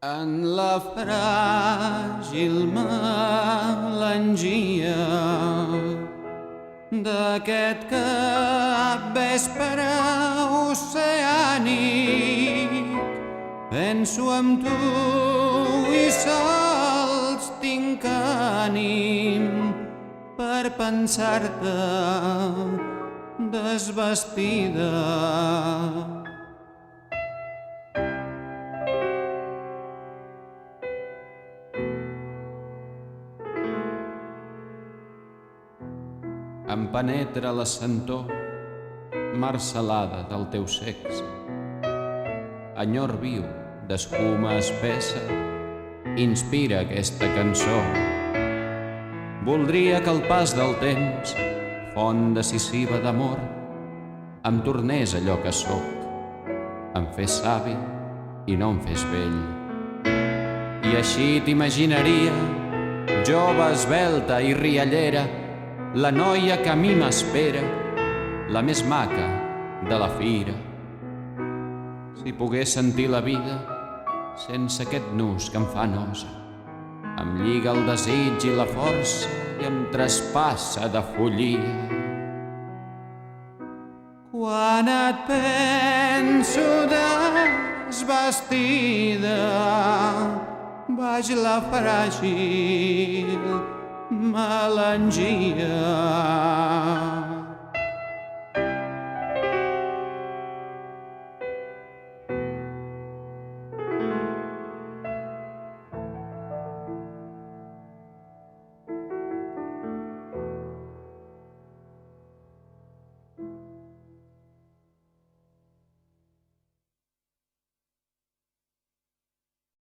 En la fràgil melangia d'aquest capvespre oceànic, penso en tu i sols tinc ànim per pensar-te desvestida. Em penetra la sentor marcelada del teu sexe. Enyor viu d'escuma espessa inspira aquesta cançó. Voldria que el pas del temps, font decisiva d'amor, em tornés allò que sóc, em fes savi i no em fes vell. I així t'imaginaria, jove, esvelta i riallera, la noia que a mi m'espera, la més maca de la fira. Si pogués sentir la vida sense aquest nus que em fa nosa, em lliga el desig i la força i em traspassa de follia. Quan et penso desvestida, baix la fràgil melangia.